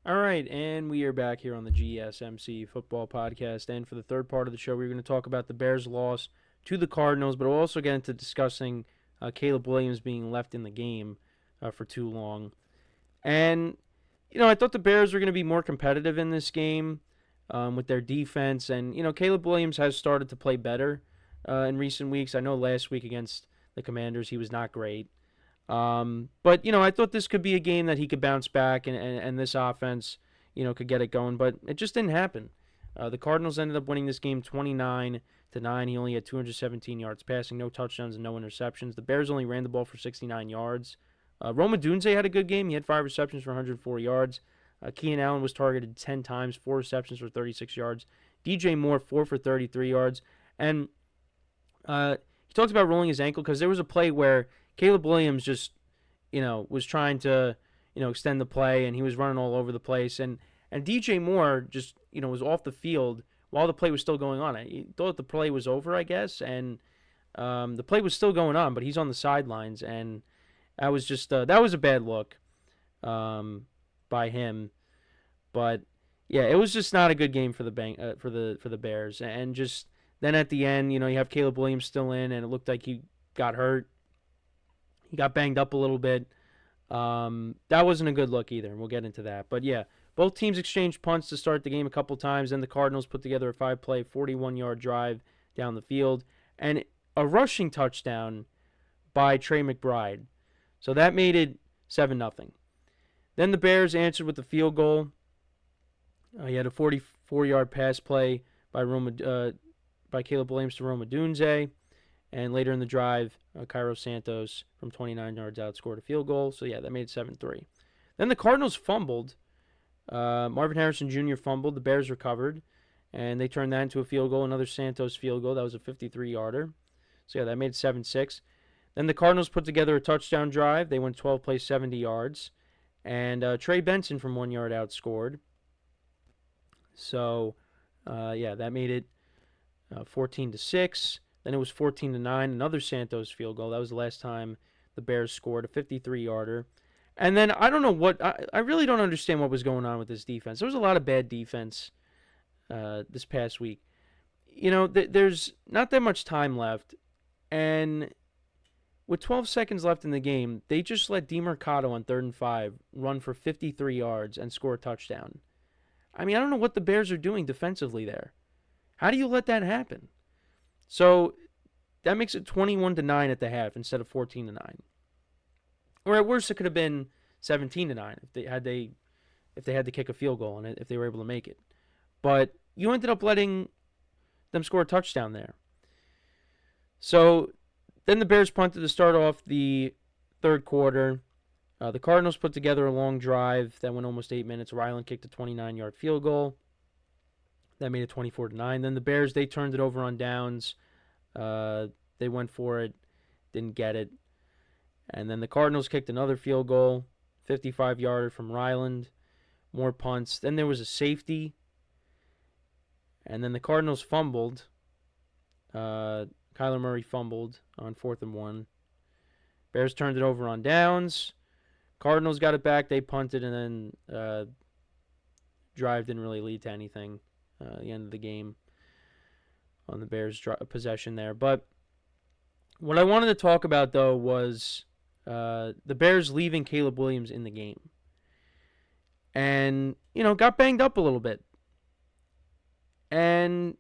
All right, and we are back here on the GSMC football podcast. And for the third part of the show, we're going to talk about the Bears' loss to the Cardinals, but we'll also get into discussing Caleb Williams being left in the game for too long. And, I thought the Bears were going to be more competitive in this game with their defense. And, Caleb Williams has started to play better in recent weeks. I know last week against the Commanders he was not great. But, I thought this could be a game that he could bounce back and this offense, could get it going. But it just didn't happen. The Cardinals ended up winning this game 29-9. He only had 217 yards passing, no touchdowns, and no interceptions. The Bears only ran the ball for 69 yards. Roma Dunze had a good game. He had 5 receptions for 104 yards. Keenan Allen was targeted 10 times, 4 receptions for 36 yards. DJ Moore, 4 for 33 yards. And he talked about rolling his ankle because there was a play where Caleb Williams just, was trying to, extend the play, and he was running all over the place. And DJ Moore just, was off the field while the play was still going on. He thought the play was over, I guess, and the play was still going on, but he's on the sidelines, and that was just that was a bad look by him. But yeah, it was just not a good game for the Bears. And just then at the end, you have Caleb Williams still in, and it looked like he got hurt. He got banged up a little bit. That wasn't a good look either, and we'll get into that. But yeah, both teams exchanged punts to start the game a couple times. Then the Cardinals put together a 5-play, 41-yard drive down the field, and a rushing touchdown by Trey McBride. So that made it 7-0. Then the Bears answered with a field goal. He had a 44-yard pass play by Caleb Williams to Roma Dunze. And later in the drive, Cairo Santos from 29 yards out scored a field goal. So, yeah, that made it 7-3. Then the Cardinals fumbled. Marvin Harrison Jr. fumbled. The Bears recovered. And they turned that into a field goal, another Santos field goal. That was a 53-yarder. So, yeah, that made it 7-6. Then the Cardinals put together a touchdown drive. They went 12 plays, 70 yards. And Trey Benson from 1 yard out scored. So, yeah, that made it 14-6. Then it was 14-9, another Santos field goal. That was the last time the Bears scored, a 53-yarder. And then I don't know what – I really don't understand what was going on with this defense. There was a lot of bad defense this past week. There's not that much time left. And with 12 seconds left in the game, they just let DeMercado on 3rd and 5 run for 53 yards and score a touchdown. I mean, I don't know what the Bears are doing defensively there. How do you let that happen? So that makes it 21-9 at the half instead of 14-9. Or at worst, it could have been 17-9 if they had to kick a field goal and if they were able to make it. But you ended up letting them score a touchdown there. So then the Bears punted to start off the third quarter. The Cardinals put together a long drive that went almost 8 minutes. Ryland kicked a 29-yard field goal. That made it 24-9. Then the Bears, they turned it over on downs. They went for it, didn't get it. And then the Cardinals kicked another field goal, 55-yarder from Ryland. More punts. Then there was a safety. And then the Cardinals fumbled. Kyler Murray fumbled on 4th and 1. Bears turned it over on downs. Cardinals got it back. They punted, and then drive didn't really lead to anything. The end of the game on the Bears' possession there. But what I wanted to talk about, though, was the Bears leaving Caleb Williams in the game. And, got banged up a little bit. And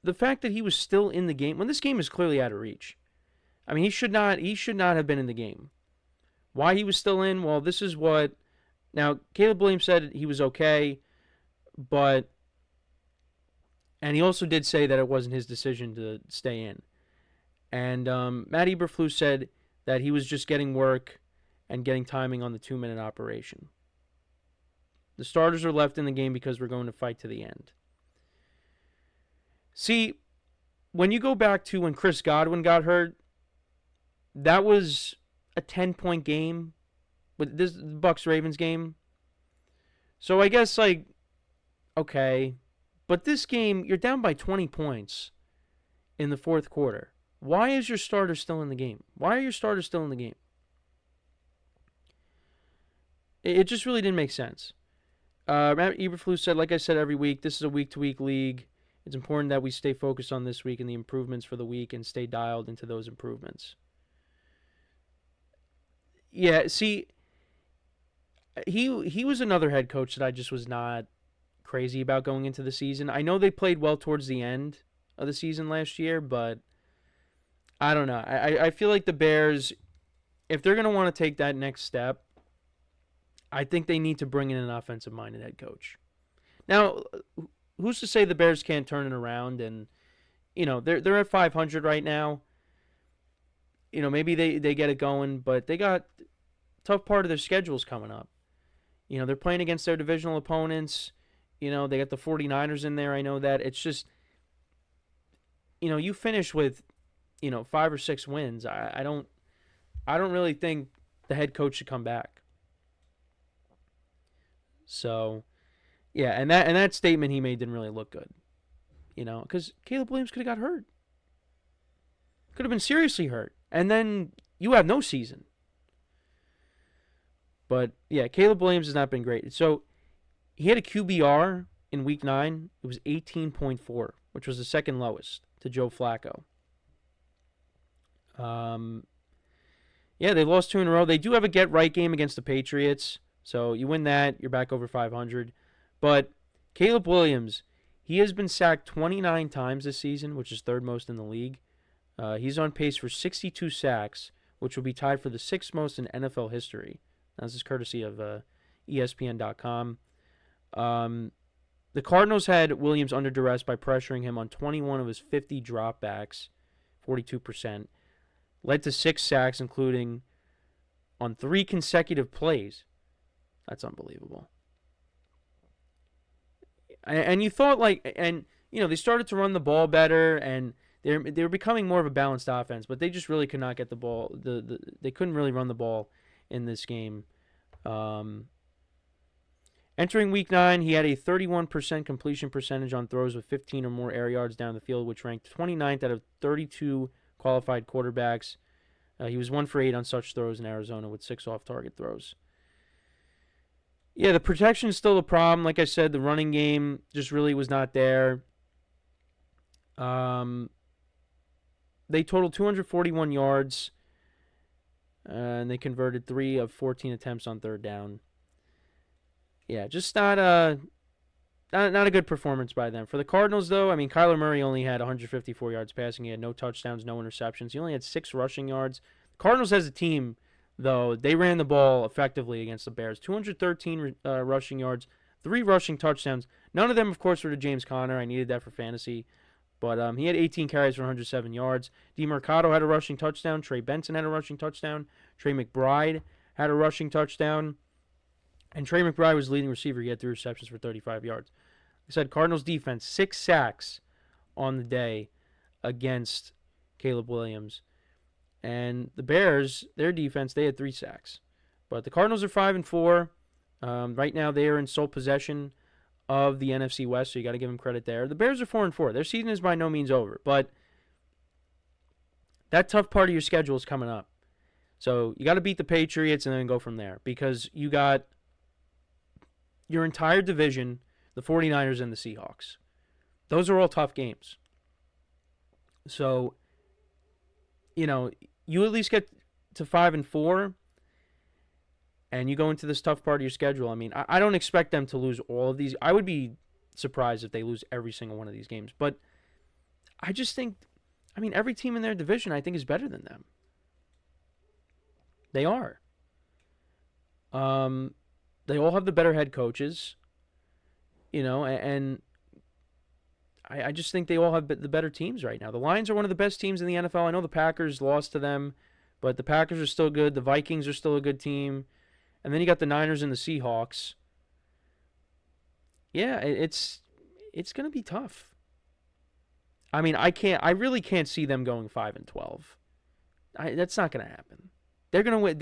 the fact that he was still in the game, when this game is clearly out of reach. I mean, he should not have been in the game. Why he was still in? Well, this is what... Now, Caleb Williams said he was okay, but... And he also did say that it wasn't his decision to stay in. And Matt Eberflus said that he was just getting work and getting timing on the 2-minute operation. The starters are left in the game because we're going to fight to the end. See, when you go back to when Chris Godwin got hurt, that was a 10-point game with this Bucs-Ravens game. So I guess, okay. But this game, you're down by 20 points in the fourth quarter. Why is your starter still in the game? Why are your starters still in the game? It just really didn't make sense. Matt Eberflus said, like I said every week, this is a week-to-week league. It's important that we stay focused on this week and the improvements for the week and stay dialed into those improvements. Yeah, see, he was another head coach that I just was not crazy about going into the season. I know they played well towards the end of the season last year, but I don't know. I feel like the Bears, if they're going to want to take that next step, I think they need to bring in an offensive-minded head coach. Now, who's to say the Bears can't turn it around? And they're at 500 right now. Maybe they get it going, but they got tough part of their schedules coming up. They're playing against their divisional opponents. They got the 49ers in there. I know that. It's just, you finish with, 5 or 6 wins. I don't really think the head coach should come back. So, yeah, and that statement he made didn't really look good. Because Caleb Williams could have got hurt. Could have been seriously hurt. And then you have no season. But, yeah, Caleb Williams has not been great. So, he had a QBR in Week 9. It was 18.4, which was the second lowest to Joe Flacco. Yeah, they lost 2 in a row. They do have a get-right game against the Patriots. So, you win that, you're back over 500. But Caleb Williams, he has been sacked 29 times this season, which is third most in the league. He's on pace for 62 sacks, which will be tied for the 6th most in NFL history. This is courtesy of ESPN.com. The Cardinals had Williams under duress by pressuring him on 21 of his 50 dropbacks, 42%. Led to 6 sacks, including on 3 consecutive plays. That's unbelievable. And you thought they started to run the ball better, and they were becoming more of a balanced offense, but they just really could not get the ball. They couldn't really run the ball in this game. Entering Week 9, he had a 31% completion percentage on throws with 15 or more air yards down the field, which ranked 29th out of 32 qualified quarterbacks. He was 1 for 8 on such throws in Arizona with 6 off-target throws. Yeah, the protection is still a problem. Like I said, the running game just really was not there. They totaled 241 yards, and they converted 3 of 14 attempts on third down. Yeah, just not a good performance by them. For the Cardinals, though, Kyler Murray only had 154 yards passing. He had no touchdowns, no interceptions. He only had 6 rushing yards. The Cardinals as a team, though, they ran the ball effectively against the Bears. 213 rushing yards, 3 rushing touchdowns. None of them, of course, were to James Conner. I needed that for fantasy. But he had 18 carries for 107 yards. DeMarcado had a rushing touchdown. Trey Benson had a rushing touchdown. Trey McBride had a rushing touchdown. And Trey McBride was the leading receiver. He had 3 receptions for 35 yards. Like I said, Cardinals defense, 6 sacks on the day against Caleb Williams. And the Bears, their defense, they had 3 sacks. But the Cardinals are 5-4. Right now, they are in sole possession of the NFC West, so you got to give them credit there. The Bears are 4-4. Their season is by no means over, but that tough part of your schedule is coming up. So you got to beat the Patriots and then go from there, because you got your entire division, the 49ers and the Seahawks. Those are all tough games. So, you at least get to 5-4, and you go into this tough part of your schedule. I don't expect them to lose all of these. I would be surprised if they lose every single one of these games. But I just think, every team in their division, I think, is better than them. They are. They all have the better head coaches, and I just think they all have the better teams right now. The Lions are one of the best teams in the NFL. I know the Packers lost to them, but the Packers are still good. The Vikings are still a good team. And then you got the Niners and the Seahawks. Yeah, it's going to be tough. I really can't see them going 5-12. That's not going to happen. They're going to win.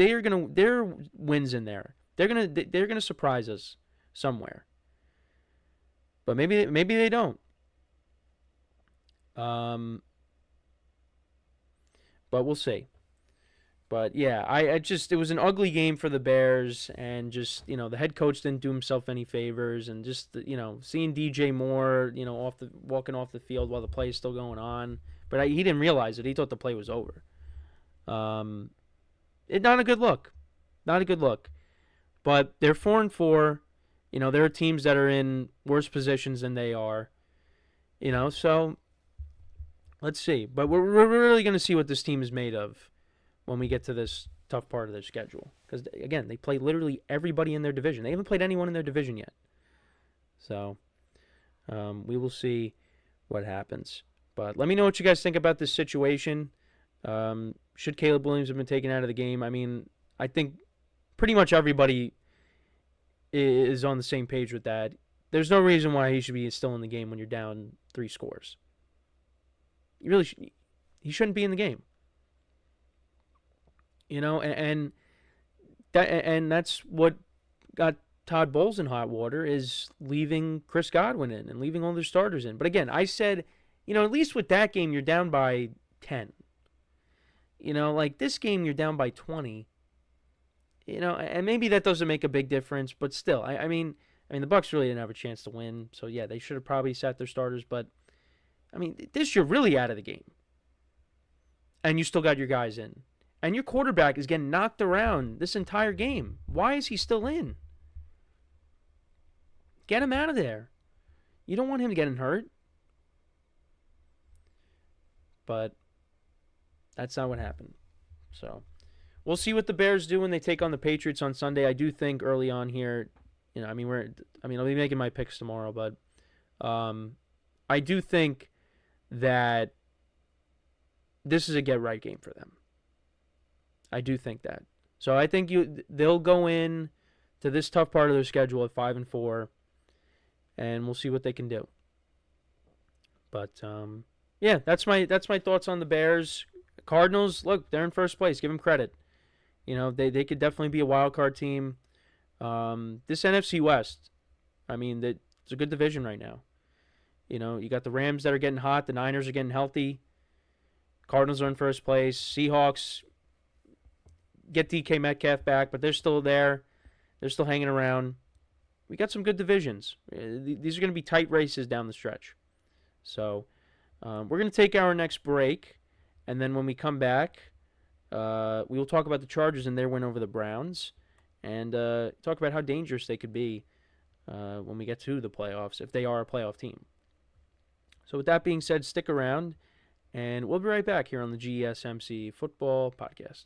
Their wins in there. They're going to surprise us somewhere. But maybe they don't. But we'll see. But yeah, I just it was an ugly game for the Bears, and just the head coach didn't do himself any favors, and just seeing DJ Moore walking off the field while the play is still going on, but he didn't realize it. He thought the play was over. Not a good look, not a good look. But they're 4-4. There are teams that are in worse positions than they are. So let's see. But we're really going to see what this team is made of when we get to this tough part of their schedule. Because, again, they play literally everybody in their division. They haven't played anyone in their division yet. So we will see what happens. But let me know what you guys think about this situation. Should Caleb Williams have been taken out of the game? I mean, I think pretty much everybody is on the same page with that. There's no reason why he should be still in the game when you're down 3 scores. He shouldn't be in the game. And that's what got Todd Bowles in hot water, is leaving Chris Godwin in and leaving all their starters in. But again, I said, at least with that game, you're down by 10. Like this game, you're down by 20. And maybe that doesn't make a big difference, but still, I mean, the Bucs really didn't have a chance to win. So yeah, they should have probably sat their starters. But I mean, this you're really out of the game, and you still got your guys in. And your quarterback is getting knocked around this entire game. Why is he still in? Get him out of there. You don't want him getting hurt. But that's not what happened. So we'll see what the Bears do when they take on the Patriots on Sunday. I do think early on here, I'll be making my picks tomorrow, but I do think that this is a get-right game for them. I do think that. So I think they'll go in to this tough part of their schedule at 5-4, and we'll see what they can do. But yeah, that's my thoughts on the Bears. Cardinals, look, they're in first place. Give them credit. They could definitely be a wild card team. This NFC West, I mean, it's a good division right now. You got the Rams that are getting hot. The Niners are getting healthy. Cardinals are in first place. Seahawks get DK Metcalf back, but they're still there. They're still hanging around. We got some good divisions. These are going to be tight races down the stretch. So we're going to take our next break, and then when we come back, we will talk about the Chargers and their win over the Browns, and talk about how dangerous they could be when we get to the playoffs, if they are a playoff team. So with that being said, stick around, and we'll be right back here on the GSMC Football Podcast.